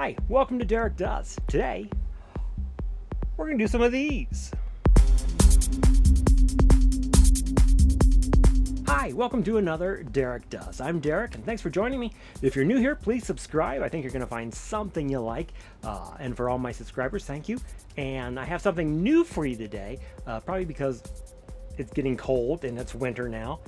Hi, welcome to Derek Does. Today, we're going to do some of these. Hi, welcome to another Derek Does. I'm Derek, and thanks for joining me. If you're new here, please subscribe. I think you're going to find something you like. And for all my subscribers, thank you. And I have something new for you today, probably because it's getting cold and it's winter now.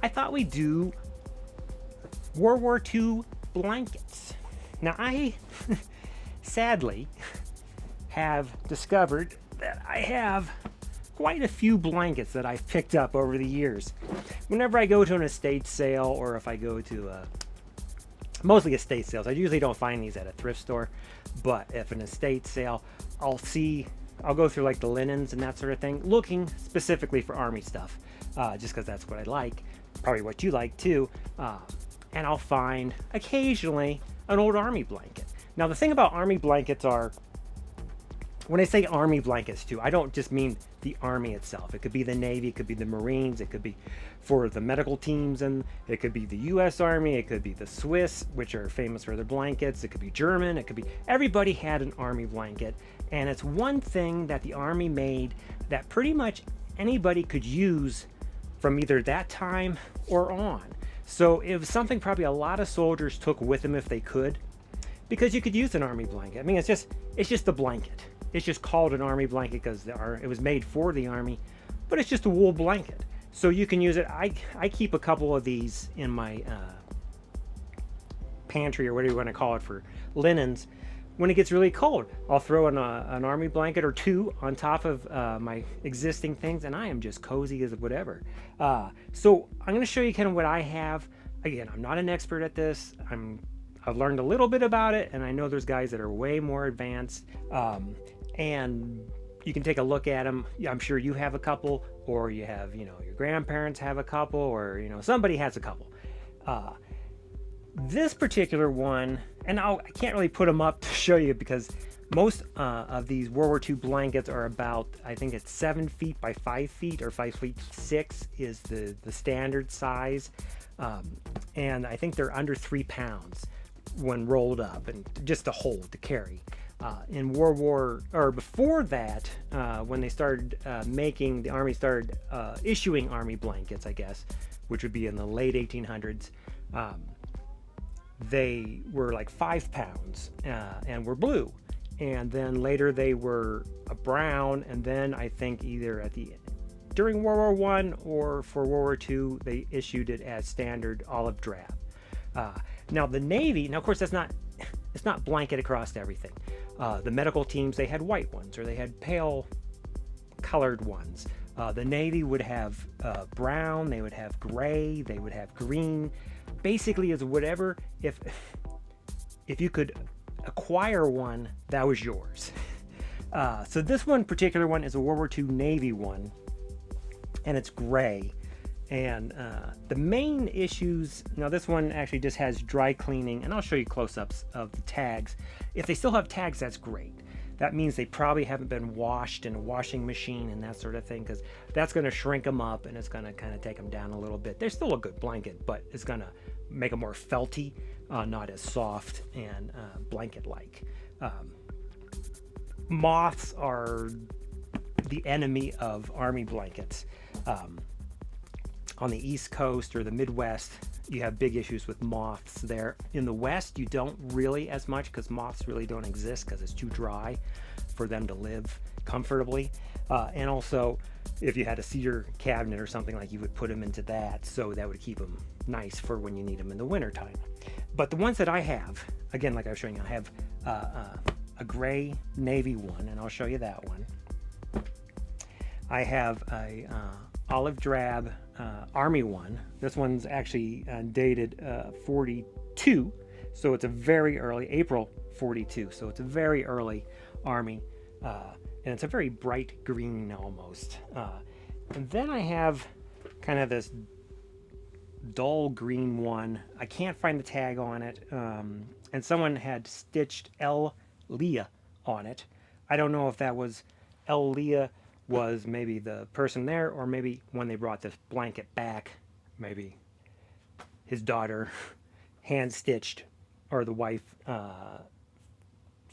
I thought we'd do World War II blankets. Now, I sadly have discovered that I have quite a few blankets that I've picked up over the years. Whenever I go to an estate sale, or if I go to mostly estate sales, I usually don't find these at a thrift store, but if an estate sale, I'll go through like the linens and that sort of thing, looking specifically for army stuff, just because that's what I like, probably what you like too, and I'll find occasionally an old army blanket. Now the thing about army blankets are, when I say army blankets too, I don't just mean the army itself. It could be the Navy, it could be the Marines, it could be for the medical teams, and it could be the U.S. Army, it could be the Swiss, which are famous for their blankets, it could be German, it could be, everybody had an army blanket. And it's one thing that the army made that pretty much anybody could use from either that time or on. So it was something probably a lot of soldiers took with them if they could, because you could use an army blanket. I mean, it's just a blanket. It's just called an army blanket because it was made for the army, but it's just a wool blanket. So you can use it. I keep a couple of these in my pantry, or whatever you want to call it, for linens. When it gets really cold, I'll throw an army blanket or two on top of my existing things, and I am just cozy as whatever. So I'm going to show you kind of what I have. Again, I'm not an expert at this. I've learned a little bit about it, and I know there's guys that are way more advanced. And you can take a look at them. I'm sure you have a couple, or you have, your grandparents have a couple, or, somebody has a couple. This particular one, and I can't really put them up to show you because most of these World War II blankets are about, I think it's 7 feet by 5 feet, or 5 feet 6 is the standard size. And I think they're under 3 pounds when rolled up, and just to hold, to carry. In World War, or before that, when they started the Army started issuing army blankets, I guess, which would be in the late 1800s, they were like 5 pounds and were blue. And then later they were a brown, and then I think either during World War I or for World War II, they issued it as standard olive drab. Now the Navy, of course it's not blanket across everything. The medical teams, they had white ones, or they had pale colored ones. The Navy would have brown, they would have gray, they would have green. Basically, is whatever, if you could acquire one, that was yours. So this particular one is a World War II Navy one, and it's gray. And the main issues, now this one actually just has dry cleaning, and I'll show you close-ups of the tags. If they still have tags, that's great. That means they probably haven't been washed in a washing machine and that sort of thing, because that's going to shrink them up and it's going to kind of take them down a little bit. They're still a good blanket, but it's going to make them more felty, not as soft and blanket-like. Moths are the enemy of army blankets. On the East Coast or the Midwest, you have big issues with moths there. In the West, you don't really as much, because moths really don't exist because it's too dry for them to live comfortably. And also, if you had a cedar cabinet or something, like, you would put them into that, so that would keep them nice for when you need them in the wintertime. But the ones that I have, again, like I was showing you, I have a gray Navy one, and I'll show you that one. I have a olive drab Army one. This one's actually dated 42, so it's a very early, April 42, so it's a very early Army, and it's a very bright green almost. And then I have kind of this dull green one. I can't find the tag on it, and someone had stitched L. Leah on it. I don't know if that was L. Leah was maybe the person there, or maybe when they brought this blanket back, maybe his daughter hand stitched, or the wife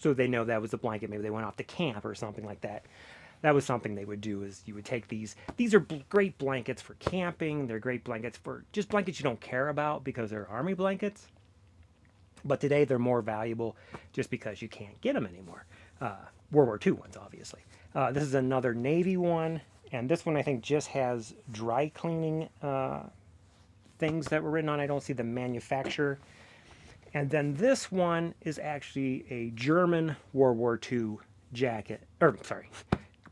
so they know that was a blanket. Maybe they went off to camp or something like that. That was something they would do, is you would take these. These are great blankets for camping. They're great blankets for just blankets you don't care about because they're army blankets. But today they're more valuable just because you can't get them anymore. World War II ones, obviously. This is another Navy one, and this one I think just has dry cleaning things that were written on. I don't see the manufacturer. And then this one is actually a German World War II jacket, or sorry,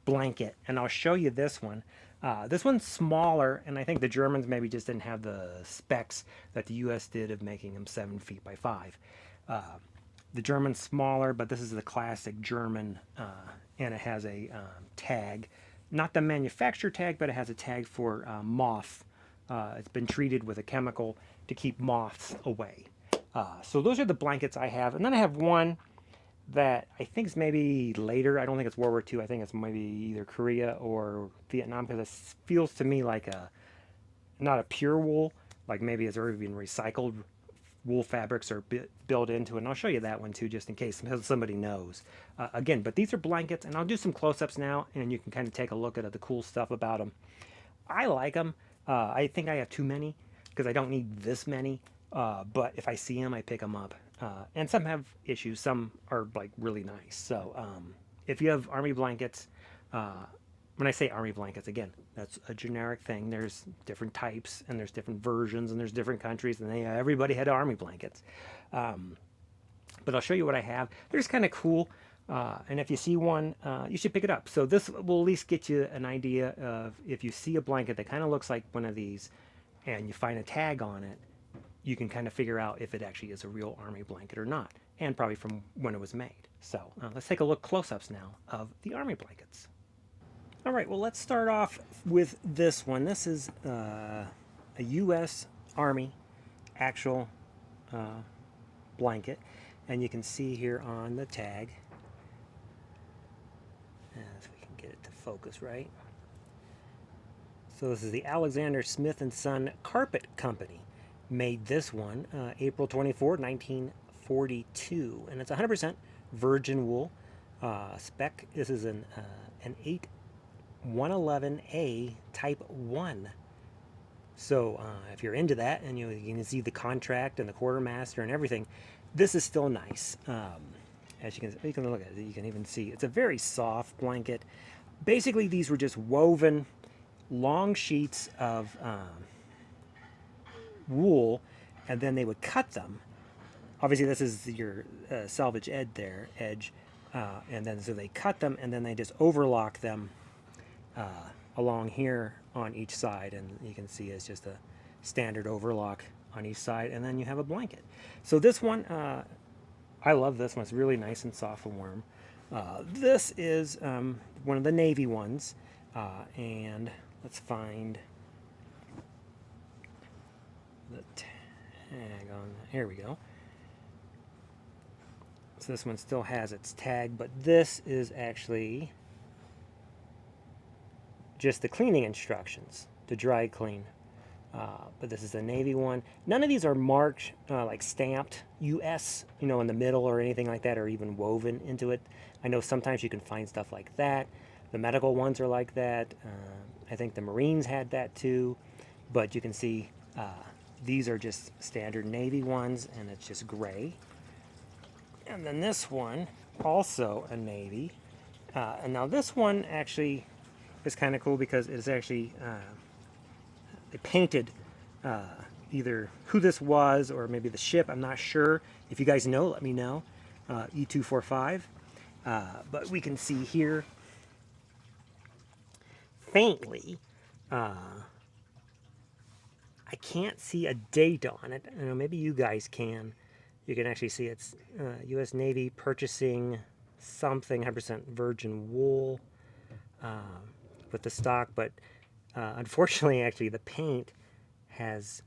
blanket. And I'll show you this one. This one's smaller, and I think the Germans maybe just didn't have the specs that the U.S. did of making them 7 feet by 5. The German's smaller, but this is the classic German, and it has a tag. Not the manufacturer tag, but it has a tag for moth. It's been treated with a chemical to keep moths away. So those are the blankets I have. And then I have one that I think is maybe later. I don't think it's World War II. I think it's maybe either Korea or Vietnam, because it feels to me like not a pure wool, like maybe it's already been recycled. Wool fabrics are built into it. And I'll show you that one too, just in case somebody knows. Again, but these are blankets, and I'll do some close-ups now, and you can kind of take a look at the cool stuff about them. I like them. I think I have too many because I don't need this many. But if I see them, I pick them up. And some have issues. Some are like really nice. So if you have army blankets, when I say army blankets, again, that's a generic thing. There's different types, and there's different versions, and there's different countries, and everybody had army blankets. But I'll show you what I have. They're just kind of cool. And if you see one, you should pick it up. So this will at least get you an idea of, if you see a blanket that kind of looks like one of these and you find a tag on it, you can kind of figure out if it actually is a real army blanket or not, and probably from when it was made. So let's take a look close-ups now of the army blankets. All right, well, let's start off with this one. This is a U.S. Army actual blanket, and you can see here on the tag, if we can get it to focus right. So this is the Alexander Smith & Son Carpet Company. Made this one April 24, 1942, and it's 100% virgin wool. Spec, this is an 8111A Type 1. So if you're into that, and you can see the contract and the quartermaster and everything, this is still nice. As you can look at it, you can even see it's a very soft blanket. Basically, these were just woven long sheets of wool, and then they would cut them. Obviously, this is your selvage edge, and then so they cut them, and then they just overlock them along here on each side, and you can see it's just a standard overlock on each side, and then you have a blanket. So this one, I love this one. It's really nice and soft and warm. This is one of the Navy ones, and let's find the tag on. Here we go. So this one still has its tag, but this is actually just the cleaning instructions to dry clean. But this is a Navy one. None of these are marked, like stamped U.S., in the middle or anything like that, or even woven into it. I know sometimes you can find stuff like that. The medical ones are like that. I think the Marines had that too. But you can see these are just standard Navy ones, and it's just gray. And then this one, also a Navy. And now this one actually is kind of cool because it's actually, they painted either who this was or maybe the ship. I'm not sure. If you guys know, let me know. E245. But we can see here faintly, I can't see a date on it. I know maybe you guys can. You can actually see it's U.S. Navy purchasing something 100% virgin wool with the stock, but unfortunately, actually, the paint has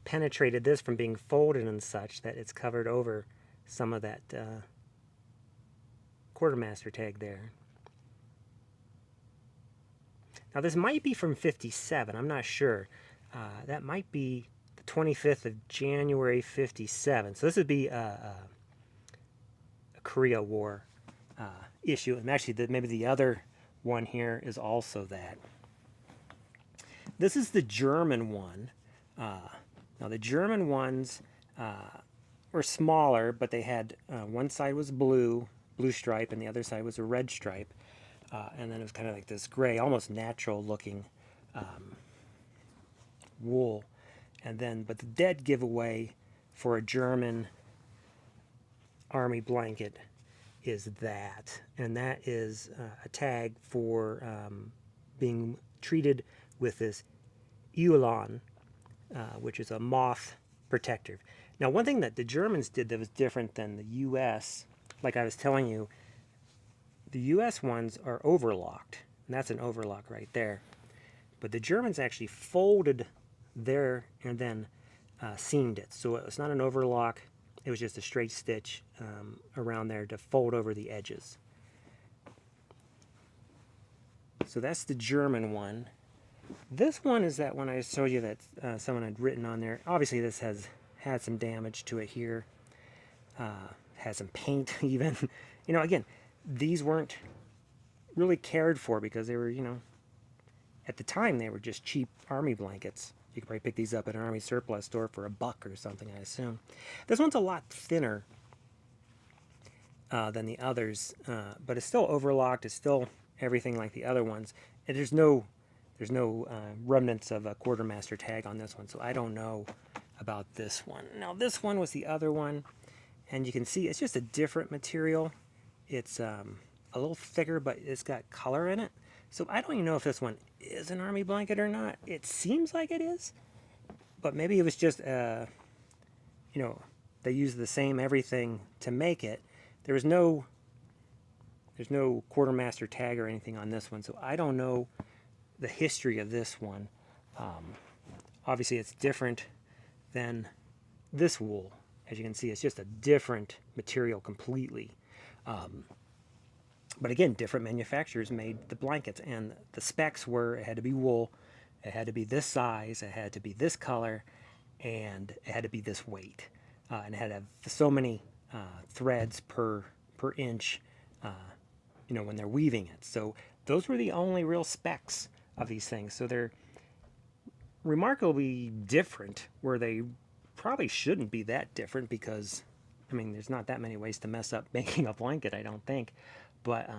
penetrated this from being folded and such that it's covered over some of that quartermaster tag there. Now, this might be from 57. I'm not sure. That might be the 25th of January, 57. So this would be a Korea War issue. And actually, maybe the other one here is also that. This is the German one. Now, the German ones were smaller, but they had one side was blue stripe, and the other side was a red stripe. And then it was kind of like this gray, almost natural looking wool. And then, but the dead giveaway for a German Army blanket is that. And that is a tag for being treated with this U.S.N, which is a moth protector. Now, one thing that the Germans did that was different than the U.S., like I was telling you, the U.S. ones are overlocked, and that's an overlock right there. But the Germans actually folded there and then seamed it. So it was not an overlock, it was just a straight stitch around there to fold over the edges. So that's the German one. This one is that one I showed you that someone had written on there. Obviously this has had some damage to it here. Has some paint even. You know, again, these weren't really cared for because they were, you know, at the time they were just cheap army blankets. You could probably pick these up at an army surplus store for $1 or something, I assume. This one's a lot thinner than the others, but it's still overlocked. It's still everything like the other ones. And there's no remnants of a quartermaster tag on this one, so I don't know about this one. Now, this one was the other one, and you can see it's just a different material. It's a little thicker, but it's got color in it. So I don't even know if this one is an army blanket or not. It seems like it is, but maybe it was just, you know, they used the same everything to make it. There's no quartermaster tag or anything on this one, so I don't know the history of this one. Obviously, it's different than this wool. As you can see, it's just a different material completely. But again, different manufacturers made the blankets, and the specs were it had to be wool, it had to be this size, it had to be this color, and it had to be this weight. And it had to have so many threads per inch, you know, when they're weaving it. So those were the only real specs of these things. So they're remarkably different, where they probably shouldn't be that different because, I mean, there's not that many ways to mess up making a blanket, I don't think. But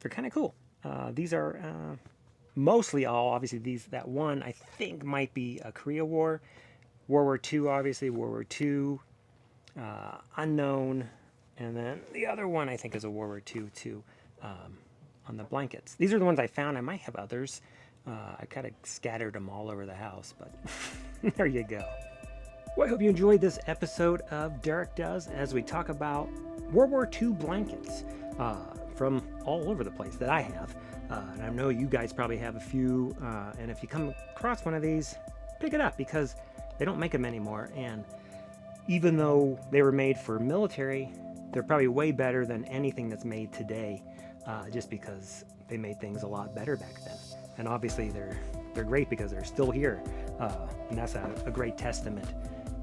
they're kind of cool. These are mostly all, obviously, that one I think might be a Korea War. World War II, obviously, World War II, unknown. And then the other one I think is a World War II too, on the blankets. These are the ones I found. I might have others. I kind of scattered them all over the house, but there you go. Well, I hope you enjoyed this episode of Derek Does as we talk about World War II blankets from all over the place that I have. And I know you guys probably have a few, and if you come across one of these, pick it up because they don't make them anymore. And even though they were made for military, they're probably way better than anything that's made today, just because they made things a lot better back then. And obviously they're great because they're still here, and that's a great testament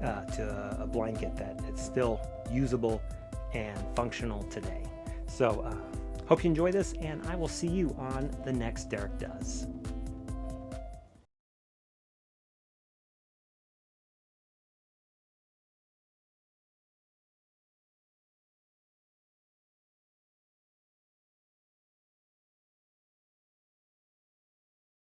to a blanket that it's still usable and functional today. So hope you enjoy this, and I will see you on the next Derek Does.